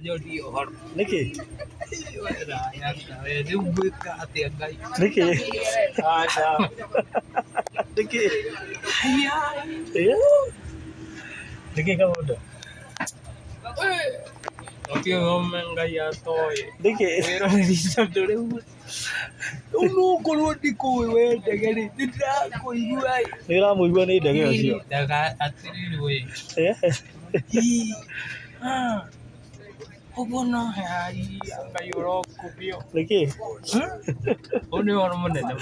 Niki. Niki. Niki. Niki Kamondo. Oke ngomong gaya toy. Niki. Pero bisa dulu. Uno kalau di kowe dengan tidak kowe gue. Nira muigua ni ndege ucio. Daga atiri we. Obono hai akayoro kupio. Niki. Oni ono munene.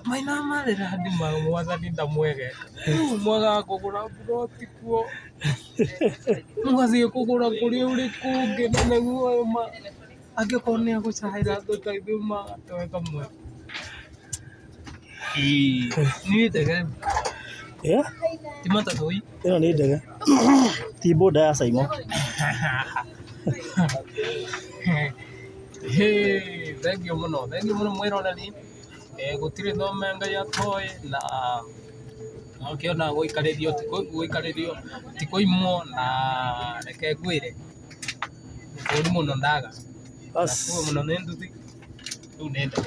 Maina mare hadi mwaza dinda mwege. Mwaga kugura buroti kuo. Mwazi kugura kuri uri kuge na guo ma. Age kone ako sahira to taidu ma to kamwe. Ni daga. Ya. Timata toi. Ino ni ndege. Ti boda ya Saimo. Hey, thank you muno mwiro nani. Gutire no menga ya toy na ukiona guikaririo tiko imo na reke gwire uri muno ndaga Bas. muno nenduthi unenda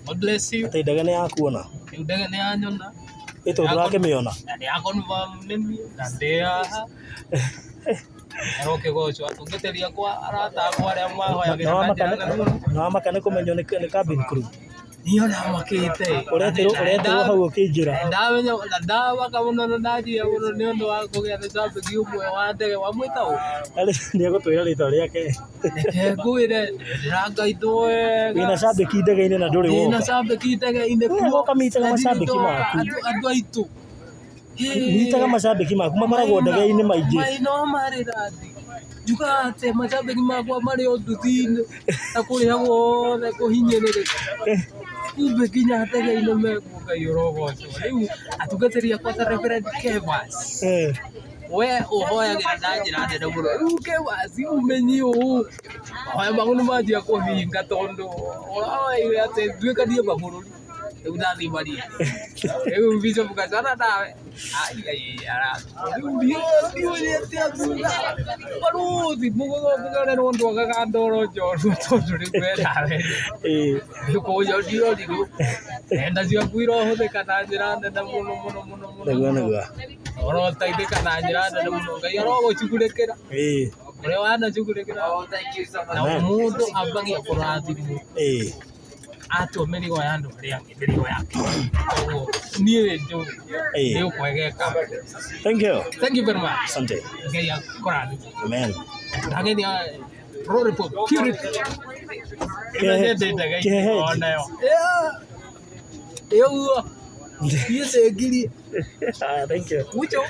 God bless you Ate ndege ni yakuona. ndege ni anyona Ito ndurake miona. ndi akonfirm nini na ndia Eroke gocho atungeteria kwa arata kwa aria mahoya Na makane kumenyo ni cabin crew. Niyo na makite. Ureterwo hau ukinjira. Ndamenya na ndawa kamuno na ndaji muno ni undu wa kugia the sabe giumwe wa ndege wa mwitao. Ali ni agutwira ritwa riake. Reke ngwire ndiraga itwe. Ina sabe kindege-ini na nduri woka. Ina sabe kindege-ini kuo kamitaga macambiki maku. Andu aitu. Nitaga macambiki maku makoragwo ndege-ini maingi. Maino mari radi. Juga ate macambiki maku mari o nduthi-ini. Na kurihagwo na kuhinyirira. Kumbe kinya ndege-ini mekuga yorogoco. Riu atungateria kwa Reverend Kevas. We uhoyagira na njira nene muno. Riu Kevas umenyi uu. Hoya magunu manjia kuhinga tondu urawaire ate ndwikanie mabũrũri. Riu ndathi maria. Riu Bishop Gachana nawe. Ai ara. Riu ndio ni ate athura. Baruthi mugogoga no ndo gakandoro njoru tondu riu kwerawe. Ko yo ndio riu. Enda cia kwiro huthika na njira nene muno. Niguo. Oro taithika na njira nene muno. Ngai arogocukurekera. Uria wana cukurekera. Na mundu ambagia kurathimwo. Ato merigo ya andu aria angi merigo yake. Nie ndio. Ndio kwegeka. Thank you very much. Asante. Ngai akorani. Amen. Ngeni ya pro report purity. Ina ndenda gai onayo. Yo. Yes, gili. Thank you. Mucho.